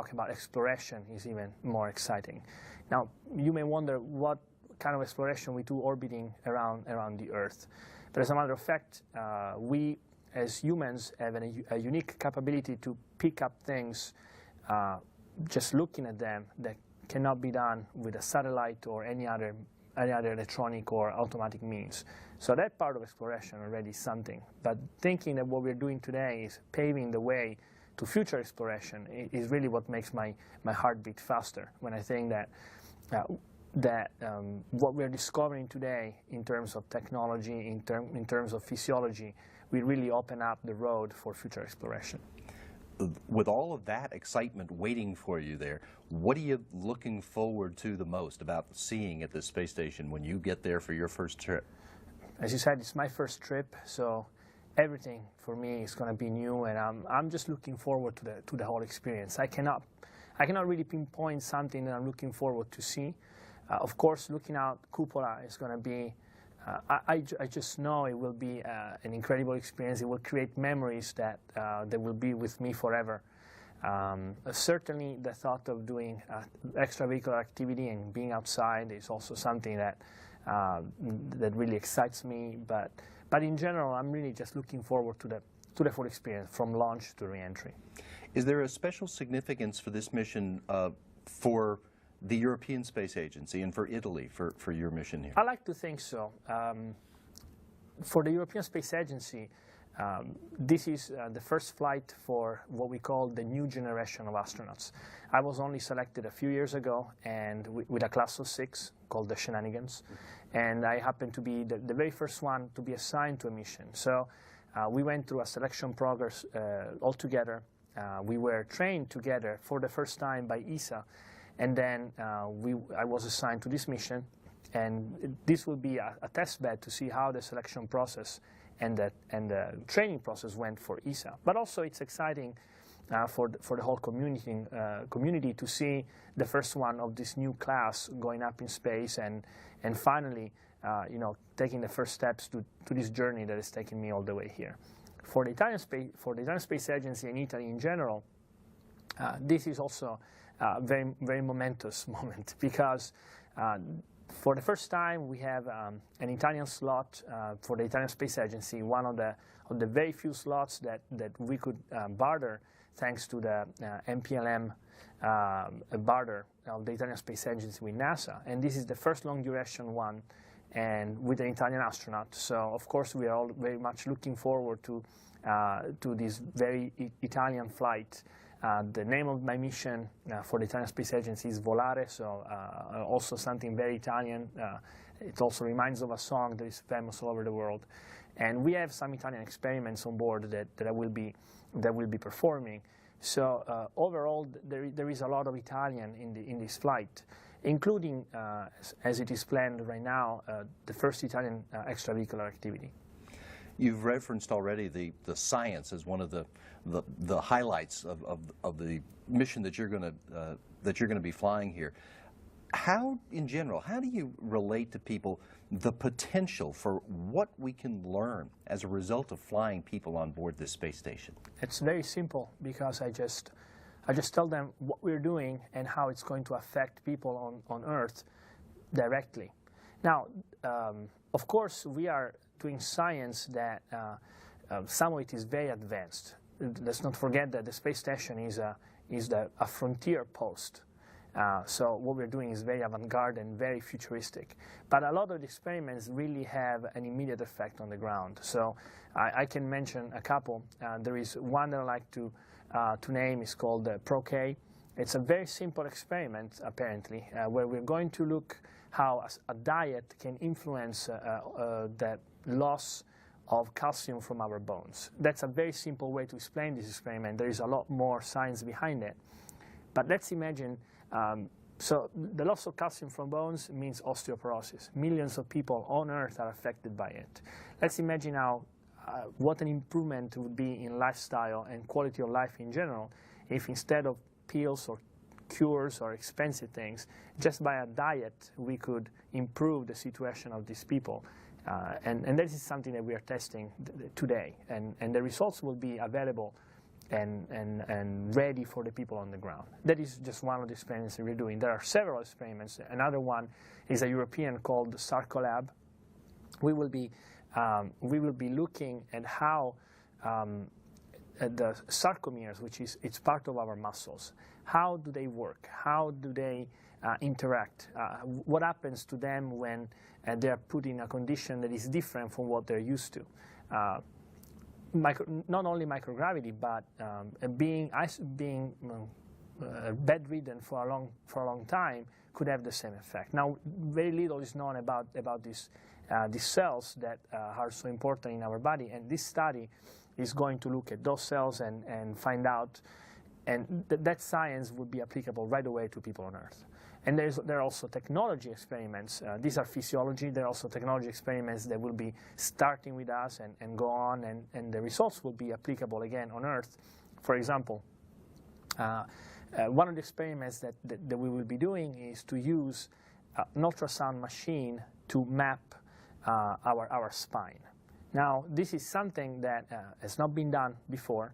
talk about exploration is even more exciting. Now, you may wonder what kind of exploration we do orbiting around the Earth. But as a matter of fact, we as humans have a unique capability to pick up things just looking at them that cannot be done with a satellite or any other electronic or automatic means. So that part of exploration already is something. But thinking that what we're doing today is paving the way to future exploration is really what makes my heart beat faster when I think that what we're discovering today in terms of technology, in terms of physiology, we really open up the road for future exploration. With all of that excitement waiting for you there, what are you looking forward to the most about seeing at the space station when you get there for your first trip? As you said, it's my first trip, so everything for me is going to be new, and I'm just looking forward to the whole experience. I cannot really pinpoint something that I'm looking forward to see. Of course, looking out cupola is going to be. I just know it will be an incredible experience. It will create memories that will be with me forever. Certainly, the thought of doing extravehicular activity and being outside is also something that really excites me. But in general, I'm really just looking forward to the full experience from launch to reentry. Is there a special significance for this mission for the European Space Agency and for Italy for your mission here? I like to think so. For the European Space Agency, this is the first flight for what we call the new generation of astronauts. I was only selected a few years ago and with a class of 6 called the Shenanigans, and I happened to be the very first one to be assigned to a mission. So we went through a selection progress all together. We were trained together for the first time by ESA. And then I was assigned to this mission, and this will be a test bed to see how the selection process and the training process went for ESA. But also, it's exciting for the whole community to see the first one of this new class going up in space and finally, taking the first steps to this journey that has taken me all the way here. For the Italian Space Agency and Italy in general, this is also very, very momentous moment because for the first time we have an Italian slot for the Italian Space Agency, one of the very few slots that we could barter thanks to the MPLM barter of the Italian Space Agency with NASA. And this is the first long duration one and with an Italian astronaut. So of course we are all very much looking forward to this very Italian flight. The name of my mission for the Italian Space Agency is Volare, so also something very Italian. It also reminds of a song that is famous all over the world. And we have some Italian experiments on board that I will be performing. So overall, there is a lot of Italian in this flight, including, as it is planned right now, the first Italian extravehicular activity. You've referenced already the science as one of the highlights of the mission that you're going to be flying here. How, in general, how do you relate to people the potential for what we can learn as a result of flying people on board this space station? It's very simple because I just tell them what we're doing and how it's going to affect people on Earth directly. Now, of course, we are doing science that some of it is very advanced. Let's not forget that the space station is a frontier post. So what we're doing is very avant-garde and very futuristic. But a lot of the experiments really have an immediate effect on the ground. So I can mention a couple. There is one that I like to name. Is called ProK. It's a very simple experiment, apparently, where we're going to look how a diet can influence that loss of calcium from our bones. That's a very simple way to explain this experiment. There is a lot more science behind it. But let's imagine, so the loss of calcium from bones means osteoporosis. Millions of people on Earth are affected by it. Let's imagine how what an improvement would be in lifestyle and quality of life in general if instead of pills or cures or expensive things, just by a diet we could improve the situation of these people. And this is something that we are testing today. And the results will be available and ready for the people on the ground. That is just one of the experiments that we're doing. There are several experiments. Another one is a European called Sarcolab. We will be looking at how the sarcomeres, which is it's part of our muscles, how do they work? How do they interact? What happens to them when they are put in a condition that is different from what they're used to? Not only microgravity, but being bedridden for a long time could have the same effect. Now, very little is known about these cells that are so important in our body, and this study is going to look at those cells and find out, and that science would be applicable right away to people on Earth. And there are also technology experiments. These are physiology. There are also technology experiments that will be starting with us and go on, and the results will be applicable again on Earth. For example, one of the experiments that we will be doing is to use an ultrasound machine to map our spine. Now, this is something that has not been done before,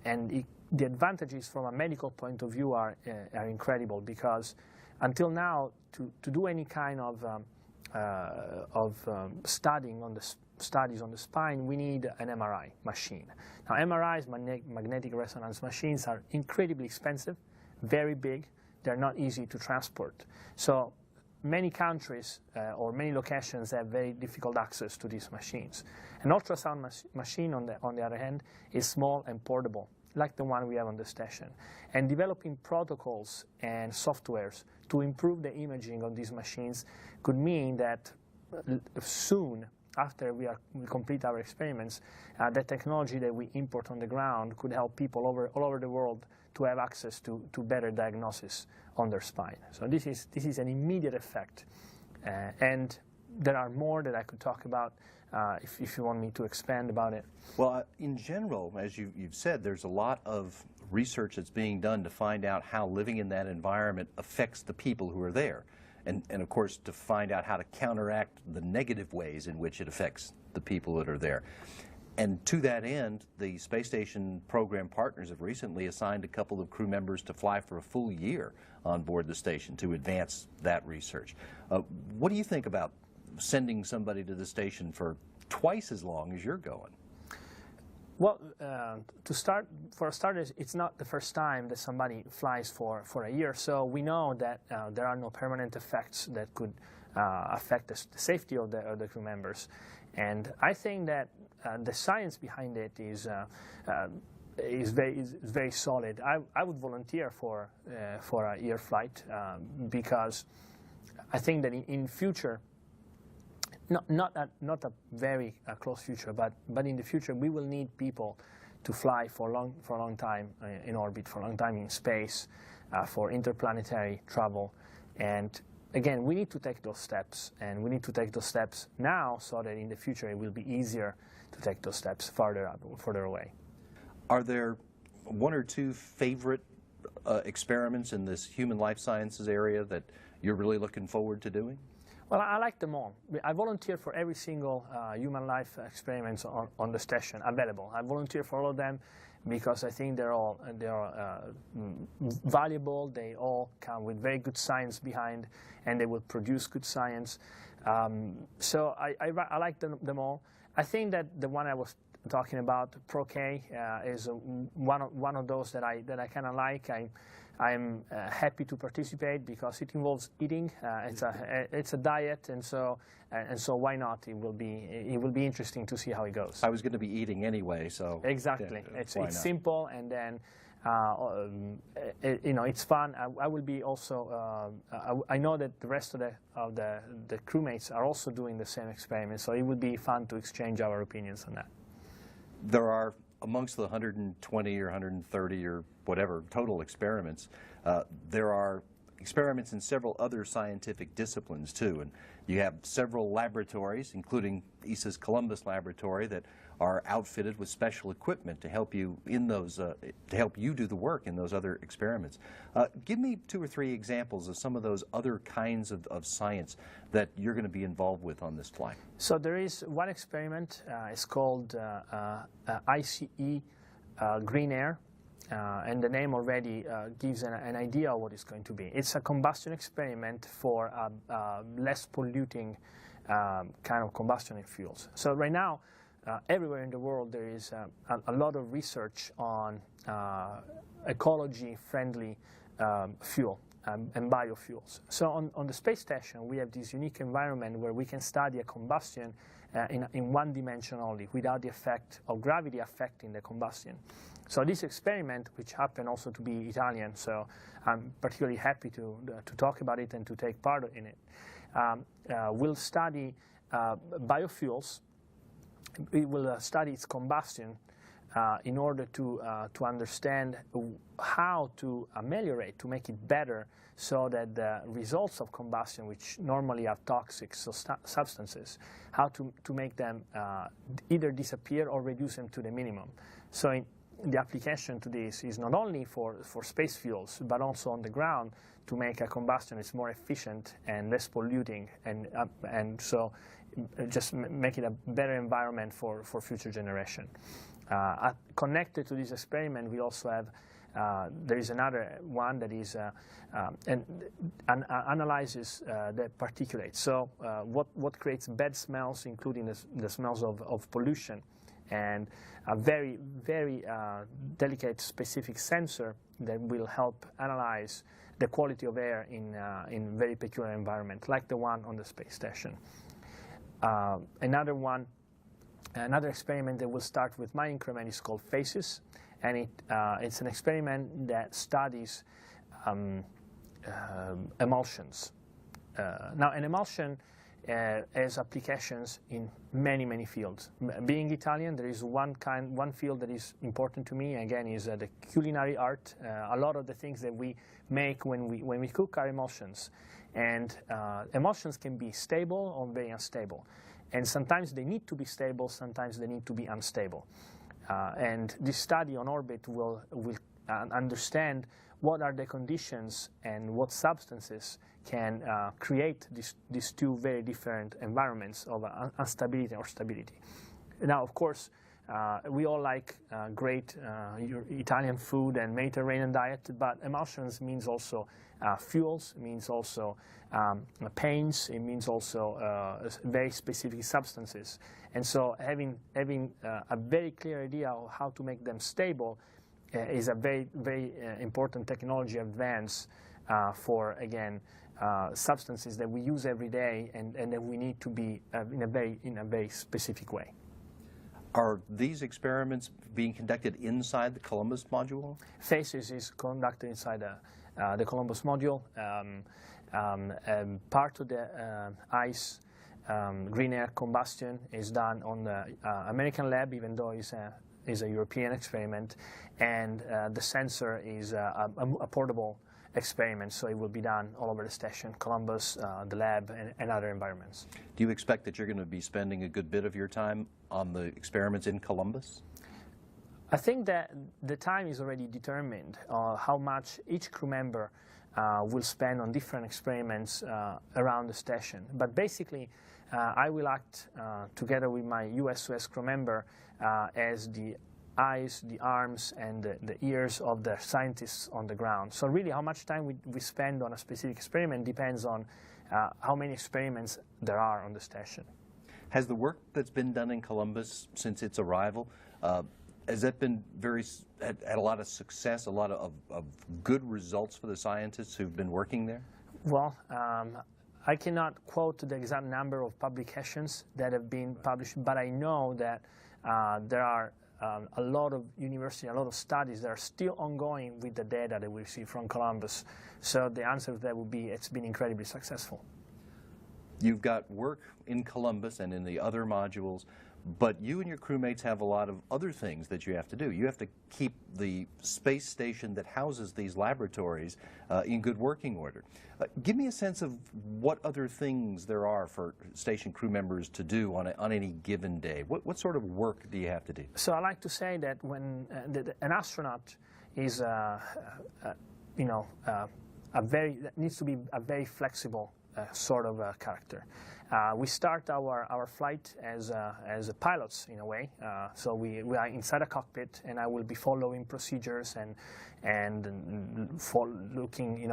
and the advantages from a medical point of view are incredible, because until now, to do any kind of studies on the spine, we need an MRI machine. Now, MRIs, magnetic resonance machines, are incredibly expensive, very big. They're not easy to transport. So many countries or many locations have very difficult access to these machines. An ultrasound machine, on the other hand, is small and portable, like the one we have on the station. And developing protocols and softwares to improve the imaging of these machines could mean that soon, after we complete our experiments, the technology that we import on the ground could help people all over the world to have access to better diagnosis on their spine. So this is an immediate effect. And there are more that I could talk about if you want me to expand about it. Well, in general, as you've said, there's a lot of research that's being done to find out how living in that environment affects the people who are there. And of course, to find out how to counteract the negative ways in which it affects the people that are there. And to that end, the Space Station program partners have recently assigned a couple of crew members to fly for a full year on board the station to advance that research. What do you think about sending somebody to the station for twice as long as you're going? Well, for starters, it's not the first time that somebody flies for a year, so we know that there are no permanent effects that could affect the safety of the crew members. And I think that the science behind it is very solid. I would volunteer for a year flight because I think that in future, not a very close future, but in the future, we will need people to fly for a long time in orbit, for a long time in space, for interplanetary travel. And again, we need to take those steps, and we need to take those steps now so that in the future it will be easier to take those steps further away. Are there one or two favorite experiments in this human life sciences area that you're really looking forward to doing? Well, I like them all. I volunteer for every single human life experiments on the station available. I volunteer for all of them because I think they're all valuable. They all come with very good science behind, and they will produce good science. So I like them all. I think that the one I was talking about, Pro-K, is one of those that I kind of like. I'm happy to participate because it involves eating. It's a diet, and so why not? It will be interesting to see how it goes. I was going to be eating anyway, so exactly. Yeah, it's simple, and then it's fun. I will be also. I know that the rest of the crewmates are also doing the same experiment, so it would be fun to exchange our opinions on that. There are, amongst the 120 or 130 or whatever total experiments, there are experiments in several other scientific disciplines too, and you have several laboratories, including ESA's Columbus laboratory, that are outfitted with special equipment to help you in those, to help you do the work in those other experiments. Give me 2 or 3 examples of some of those other kinds of science that you're going to be involved with on this flight. So there is one experiment. It's called ICE green air, and the name already gives an idea of what it's going to be. It's a combustion experiment for less polluting kind of combustion fuels. So right now, everywhere in the world there is a lot of research on ecology-friendly fuel and biofuels. So on the space station, we have this unique environment where we can study a combustion in one dimension only, without the effect of gravity affecting the combustion. So this experiment, which happened also to be Italian, so I'm particularly happy to talk about it and to take part in it, will study biofuels. We will study its combustion in order to understand how to ameliorate, to make it better, so that the results of combustion, which normally are toxic substances, how to make them either disappear or reduce them to the minimum. So the application to this is not only for space fuels, but also on the ground, to make a combustion that's more efficient and less polluting, and so just make it a better environment for future generation. Connected to this experiment, we also have there is another one that is analyzes the particulates. So what creates bad smells, including the smells of pollution, and a very, very delicate specific sensor that will help analyze the quality of air in very peculiar environment, like the one on the space station. Another experiment that will start with my increment is called PHASES, and it's an experiment that studies emulsions. Now, an emulsion has applications in many, many fields. Being Italian, there is one field that is important to me. Again, is the culinary art. A lot of the things that we make when we cook are emulsions, and emulsions can be stable or very unstable. And sometimes they need to be stable, sometimes they need to be unstable. And this study on orbit will understand what are the conditions and what substances can create these two very different environments of instability or stability. Now, of course, we all like great Italian food and Mediterranean diet, but emulsions means also fuels, means also paints, it means also very specific substances. And so having a very clear idea of how to make them stable is a very, very important technology advance for, again, substances that we use every day and that we need to be in a very specific way. Are these experiments being conducted inside the Columbus module? PHASES is conducted inside the Columbus module. Part of the ICE green air combustion is done on the American lab, even though it's a European experiment, and the sensor is a portable experiment, so it will be done all over the station, Columbus, the lab, and other environments. Do you expect that you're going to be spending a good bit of your time on the experiments in Columbus? I think that the time is already determined, how much each crew member will spend on different experiments around the station. But basically, I will act together with my US crew member as the eyes, the arms, and the ears of the scientists on the ground. So really, how much time we spend on a specific experiment depends on how many experiments there are on the station. Has the work that's been done in Columbus since its arrival, has that been had a lot of success, a lot of good results for the scientists who've been working there? Well, I cannot quote the exact number of publications that have been published, but I know that there are a lot of universities, a lot of studies that are still ongoing with the data that we see from Columbus. So the answer to that would be it's been incredibly successful. You've got work in Columbus and in the other modules, but you and your crewmates have a lot of other things that you have to do. You have to keep the space station that houses these laboratories in good working order. Give me a sense of what other things there are for station crew members to do on any given day. What sort of work do you have to do? So I like to say that when an astronaut is, needs to be a very flexible sort of character. We start our flight as pilots in a way. So we are inside a cockpit, and I will be following procedures and looking,